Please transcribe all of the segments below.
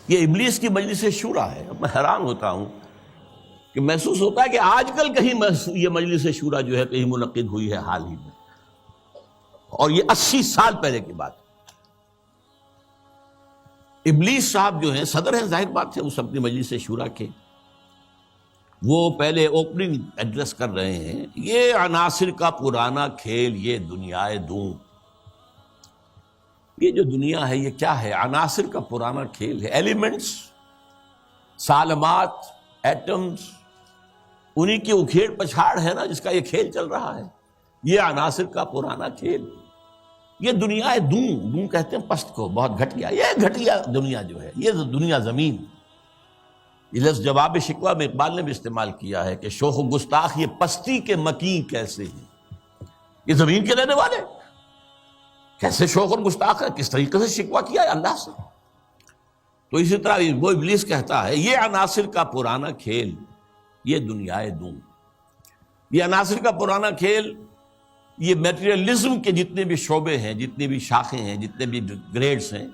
یہ ابلیس کی مجلس شورا ہے. میں حیران ہوتا ہوں کہ محسوس ہوتا ہے کہ آج کل کہیں یہ مجلس شورا جو ہے کہیں منعقد ہوئی ہے حال ہی میں، اور یہ 80 سال پہلے کی بات ہے. ابلیس صاحب جو ہیں صدر ہیں، ظاہر بات ہے اس اپنی مجلس شورا کے، وہ پہلے اوپننگ ایڈریس کر رہے ہیں. یہ عناصر کا پرانا کھیل، یہ دنیائے دوں. یہ جو دنیا ہے یہ کیا ہے؟ عناصر کا پرانا کھیل ہے. ایلیمنٹس، سالمات، ایٹمز، انہی کی اکھیڑ پچھاڑ ہے نا جس کا یہ کھیل چل رہا ہے. یہ عناصر کا پرانا کھیل، یہ دنیا دوں کہتے ہیں پست کو، بہت گھٹیا. یہ گھٹیا دنیا جو ہے، یہ دنیا زمین. یہ لفظ جواب شکوہ میں اقبال نے بھی استعمال کیا ہے کہ شوخ و گستاخ یہ پستی کے مکین کیسے ہیں. یہ زمین کے رہنے والے کیسے شوخ اور گستاخ ہے، کس طریقے سے شکوہ کیا ہے اللہ سے. تو اسی طرح وہ ابلیس کہتا ہے یہ عناصر کا پرانا کھیل، یہ دنیائے دوں. یہ عناصر کا پرانا کھیل، یہ میٹیریلزم کے جتنے بھی شعبے ہیں، جتنی بھی شاخیں ہیں، جتنے بھی گریڈز ہیں،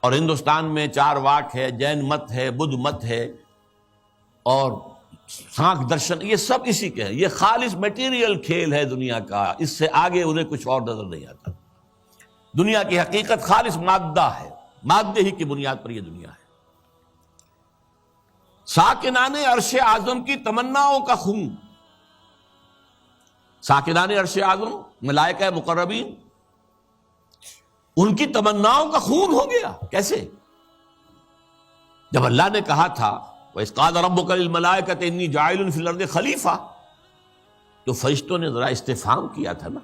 اور ہندوستان میں چار واک ہے، جین مت ہے، بدھ مت ہے، اور سانکھ درشن، یہ سب اسی کے ہیں. یہ خالص میٹیریل کھیل ہے دنیا کا، اس سے آگے انہیں کچھ اور نظر نہیں آتا. دنیا کی حقیقت خالص مادہ ہے، مادے ہی کی بنیاد پر یہ دنیا ہے. ساکنان عرش اعظم کی تمناؤں کا خون، ساکنان عرش اعظم ملائکہ مقربین، ان کی تمناؤں کا خون ہو گیا. کیسے؟ جب اللہ نے کہا تھا وَإِذْ قَالَ رَبُّكَ لِلْمَلَائِكَةِ إِنِّي جَاعِلٌ فِي الْأَرْضِ خَلِيفَةً، تو فرشتوں نے ذرا استفہام کیا تھا نا.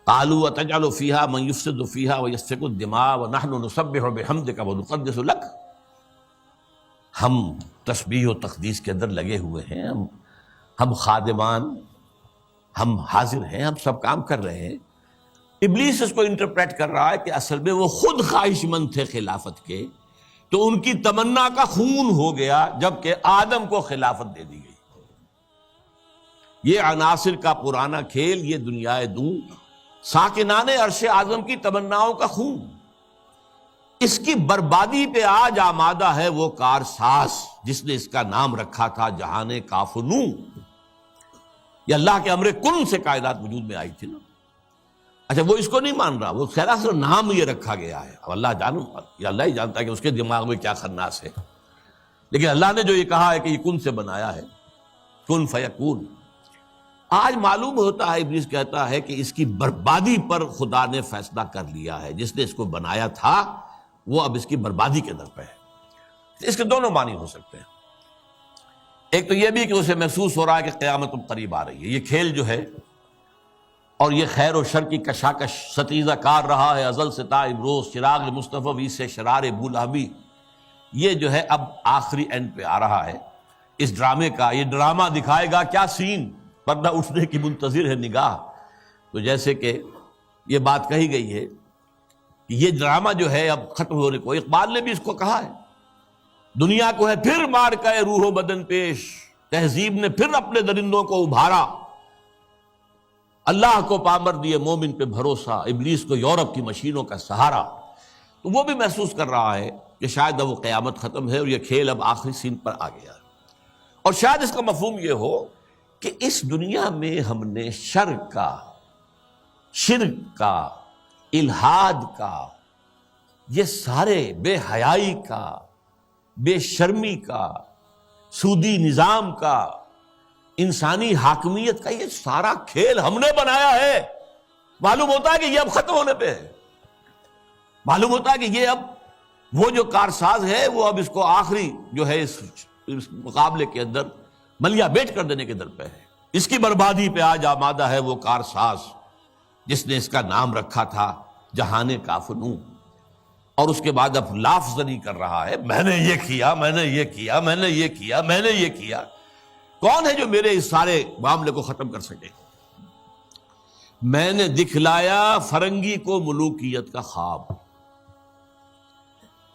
قَالُوا أَتَجْعَلُ فِيهَا مَن يُفْسِدُ فِيهَا وَيَسْفِكُ الدِّمَاءَ وَنَحْنُ نُسَبِّحُ بِحَمْدِكَ وَنُقَدِّسُ لَكَ. ہم تسبیح و تقدیس کے اندر لگے ہوئے ہیں، ہم خادمان، ہم حاضر ہیں، ہم سب کام کر رہے ہیں. ابلیس اس کو انٹرپریٹ کر رہا ہے کہ اصل میں وہ خود خواہش مند تھے خلافت کے، تو ان کی تمنا کا خون ہو گیا جبکہ آدم کو خلافت دے دی گئی. یہ عناصر کا پرانا کھیل، یہ دنیائے دوں، ساکنان عرش اعظم کی تمناؤں کا خون. اس کی بربادی پہ آج آمادہ ہے وہ کارساز جس نے اس کا نام رکھا تھا جہان کاف و نون. یہ اللہ کے امر کن سے کائنات وجود میں آئی تھی نا. اچھا وہ اس کو نہیں مان رہا، وہ خیر نام یہ رکھا گیا ہے. اب اللہ جانو، یہ اللہ ہی جانتا ہے کہ اس کے دماغ میں کیا خناس ہے، لیکن اللہ نے جو یہ کہا ہے کہ یہ کن سے بنایا ہے، کن فیکون. آج معلوم ہوتا ہے ابلیس کہتا ہے کہ اس کی بربادی پر خدا نے فیصلہ کر لیا ہے. جس نے اس کو بنایا تھا وہ اب اس کی بربادی کے در پہ ہے. اس کے دونوں معنی ہو سکتے ہیں. ایک تو یہ بھی کہ اسے محسوس ہو رہا ہے کہ قیامت قریب آ رہی ہے. یہ کھیل جو ہے اور یہ خیر و شر کی کشاکش ستیزہ کار رہا ہے ازل سے تا امروز، چراغ مصطفی سے شرار بولہبی. یہ جو ہے اب آخری اینڈ پہ آ رہا ہے اس ڈرامے کا. یہ ڈرامہ دکھائے گا کیا سین، پردہ اٹھنے کی منتظر ہے نگاہ. تو جیسے کہ یہ بات کہی گئی ہے کہ یہ ڈرامہ جو ہے اب ختم ہونے کو، اقبال نے بھی اس کو کہا ہے، دنیا کو ہے پھر مار کا روح و بدن پیش، تہذیب نے پھر اپنے درندوں کو ابھارا. اللہ کو پامر دیے مومن پہ بھروسہ، ابلیس کو یورپ کی مشینوں کا سہارا. تو وہ بھی محسوس کر رہا ہے کہ شاید اب وہ قیامت ختم ہے اور یہ کھیل اب آخری سین پر آ گیا ہے. اور شاید اس کا مفہوم یہ ہو کہ اس دنیا میں ہم نے شر کا، شرک کا، الحاد کا، یہ سارے بے حیائی کا، بے شرمی کا، سودی نظام کا، انسانی حاکمیت کا، یہ سارا کھیل ہم نے بنایا ہے. معلوم ہوتا ہے کہ یہ اب ختم ہونے پہ ہے. معلوم ہوتا ہے کہ یہ اب وہ جو کارساز ہے وہ اب اس کو آخری جو ہے اس مقابلے کے اندر ملیا بیٹ کر دینے کے در پہ ہے. اس کی بربادی پہ آج آمادہ ہے وہ کارساز جس نے اس کا نام رکھا تھا جہان کاف و نون. اور اس کے بعد اب لافزنی کر رہا ہے، میں نے یہ کیا، میں نے یہ کیا، میں نے یہ کیا، میں نے یہ کیا. کون ہے جو میرے اس سارے معاملے کو ختم کر سکے؟ میں نے دکھلایا فرنگی کو ملوکیت کا خواب.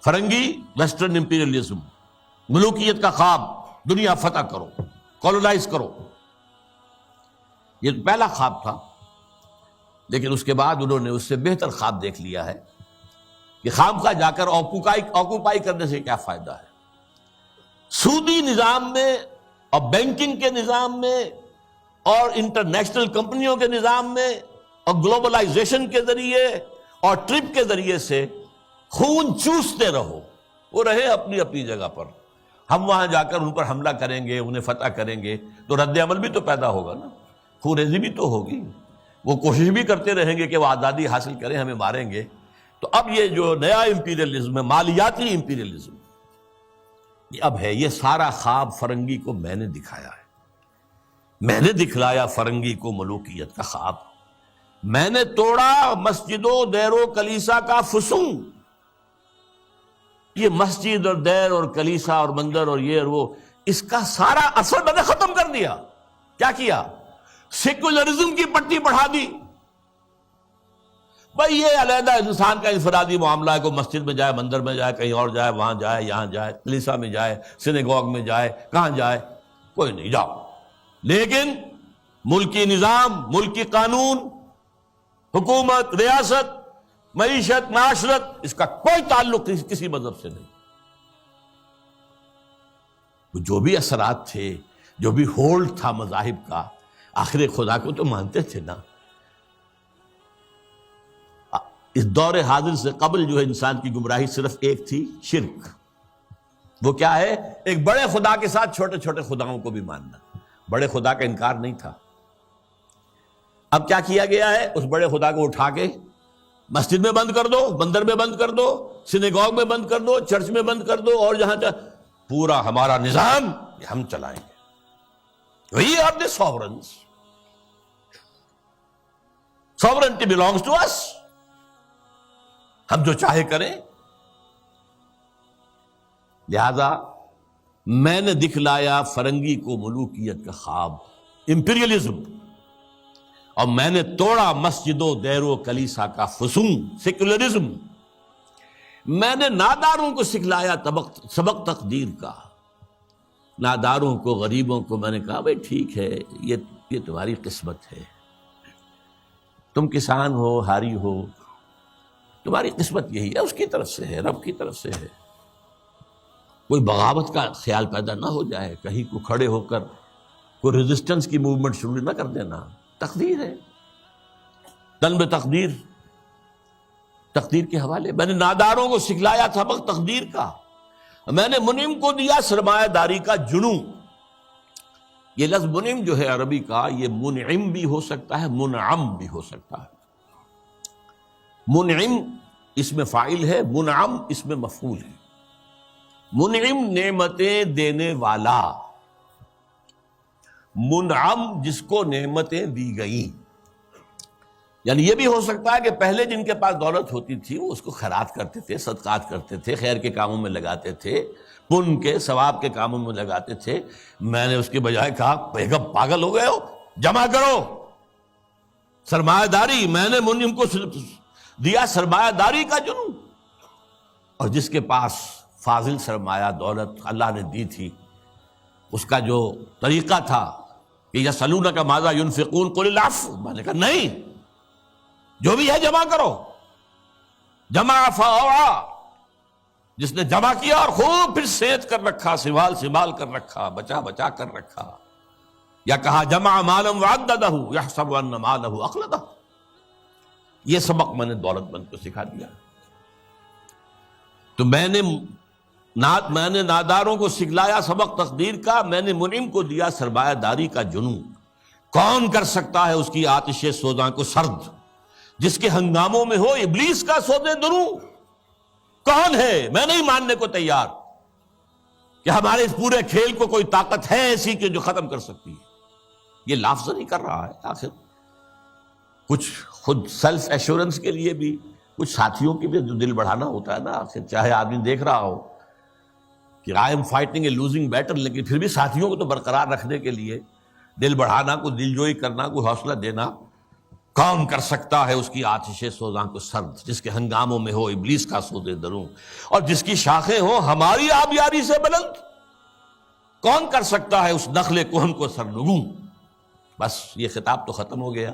فرنگی ویسٹرن امپیریلزم، ملوکیت کا خواب، دنیا فتح کرو، کولونائز کرو. یہ پہلا خواب تھا، لیکن اس کے بعد انہوں نے اس سے بہتر خواب دیکھ لیا ہے کہ خامخواہ جا کر آکوپائی کرنے سے کیا فائدہ ہے؟ سودی نظام میں اور بینکنگ کے نظام میں اور انٹرنیشنل کمپنیوں کے نظام میں اور گلوبلائزیشن کے ذریعے اور ٹرپ کے ذریعے سے خون چوستے رہو، وہ رہے اپنی اپنی جگہ پر، ہم وہاں جا کر ان پر حملہ کریں گے، انہیں فتح کریں گے تو رد عمل بھی تو پیدا ہوگا نا، خون ریزی بھی تو ہوگی، وہ کوشش بھی کرتے رہیں گے کہ وہ آزادی حاصل کریں، ہمیں ماریں گے۔ تو اب یہ جو نیا امپیریلزم ہے، مالیاتی امپیریلزم، یہ اب ہے، یہ سارا خواب فرنگی کو میں نے دکھایا ہے، میں نے دکھلایا فرنگی کو ملوکیت کا خواب، میں نے توڑا مسجد و دیر و کلیسا کا فسون۔ یہ مسجد اور دیر اور کلیسا اور مندر اور یہ اور وہ، اس کا سارا اثر میں نے ختم کر دیا۔ کیا کیا؟ سیکولرزم کی پٹی بڑھا دی۔ بھائی یہ علیحدہ انسان کا انفرادی معاملہ ہے، کوئی مسجد میں جائے، مندر میں جائے، کہیں اور جائے، وہاں جائے، یہاں جائے، کلیسا میں جائے، سینیگوگ میں جائے، کہاں جائے، کوئی نہیں، جاؤ۔ لیکن ملکی نظام، ملکی قانون، حکومت، ریاست، معیشت، معاشرت، اس کا کوئی تعلق کسی مذہب سے نہیں۔ جو بھی اثرات تھے، جو بھی ہولڈ تھا مذاہب کا، آخر خدا کو تو مانتے تھے نا۔ اس دور حاضر سے قبل جو ہے انسان کی گمراہی صرف ایک تھی، شرک۔ وہ کیا ہے؟ ایک بڑے خدا کے ساتھ چھوٹے چھوٹے خداؤں کو بھی ماننا، بڑے خدا کا انکار نہیں تھا۔ اب کیا کیا گیا ہے؟ اس بڑے خدا کو اٹھا کے مسجد میں بند کر دو، مندر میں بند کر دو، سینیگوگ میں بند کر دو، چرچ میں بند کر دو، اور جہاں پورا ہمارا نظام یہ ہم چلائیں گے۔ We are the sovereigns, sovereignty belongs to us، ہم جو چاہے کریں۔ لہذا میں نے دکھلایا فرنگی کو ملوکیت کا خواب، امپیریلزم، اور میں نے توڑا مسجد و دیر و کلیسا کا فسون، سیکولرزم۔ میں نے ناداروں کو سکھلایا سبق تقدیر کا، ناداروں کو، غریبوں کو میں نے کہا بھائی ٹھیک ہے، یہ تمہاری قسمت ہے، تم کسان ہو، ہاری ہو، تمہاری قسمت یہی ہے، اس کی طرف سے ہے، رب کی طرف سے ہے۔ کوئی بغاوت کا خیال پیدا نہ ہو جائے، کہیں کو کھڑے ہو کر کوئی ریزسٹنس کی موومنٹ شروع نہ کر دینا، تقدیر ہے، طلب تقدیر، تقدیر کے حوالے۔ میں نے ناداروں کو سکھلایا سبق تقدیر کا، میں نے منعم کو دیا سرمایہ داری کا جنوں۔ یہ لفظ منعم جو ہے عربی کا، یہ منعم بھی ہو سکتا ہے، منعم بھی ہو سکتا ہے۔ منعم اس میں فاعل ہے، منعم اس میں مفعول ہے۔ منعم نعمتیں دینے والا، منعم جس کو نعمتیں دی گئیں۔ یعنی یہ بھی ہو سکتا ہے کہ پہلے جن کے پاس دولت ہوتی تھی وہ اس کو خیرات کرتے تھے، صدقات کرتے تھے، خیر کے کاموں میں لگاتے تھے، پن کے ثواب کے کاموں میں لگاتے تھے۔ میں نے اس کے بجائے کہا بیگم پاگل ہو گئے ہو، جمع کرو سرمایہ داری۔ میں نے منعم کو دیا سرمایہ داری کا جنون، اور جس کے پاس فاضل سرمایہ دولت اللہ نے دی تھی، اس کا جو طریقہ تھا کہ یسألونک ماذا ينفقون قل العفو، میں نے کہا نہیں، جو بھی ہے جمع کرو۔ جمع فاوعى، جس نے جمع کیا اور خوب پھر سینت کر رکھا، سنبھال کر رکھا، بچا کر رکھا۔ یا کہا جمع مالا وعددہ یحسب ان مالہ اخلدہ۔ یہ سبق میں نے دولت مند کو سکھا دیا۔ تو میں نے ناداروں کو سکھلایا سبق تقدیر کا، میں نے منعم کو دیا سرمایہ داری کا جنون۔ کون کر سکتا ہے اس کی آتش سوزاں کو سرد، جس کے ہنگاموں میں ہو ابلیس کا سودے دروں؟ کون ہے؟ میں نہیں ماننے کو تیار کہ ہمارے اس پورے کھیل کو کوئی طاقت ہے ایسی کہ جو ختم کر سکتی ہے۔ یہ لفظ نہیں کر رہا ہے، آخر کچھ خود سیلف ایشورنس کے لیے بھی کچھ ساتھیوں کی بھی دل بڑھانا ہوتا ہے نا۔ آخر چاہے آدمی دیکھ رہا ہو کہ I am fighting a losing battle, لیکن پھر بھی ساتھیوں کو تو برقرار رکھنے کے لیے دل بڑھانا، کوئی دل جوئی کرنا، کوئی حوصلہ دینا۔ کون کر سکتا ہے اس کی آتش سوزاں کو سرد، جس کے ہنگاموں میں ہو ابلیس کا سودے دروں، اور جس کی شاخیں ہوں ہماری آبیاری سے بلند؟ کون کر سکتا ہے اس نخل کہن کو سرنگوں؟ بس یہ خطاب تو ختم ہو گیا۔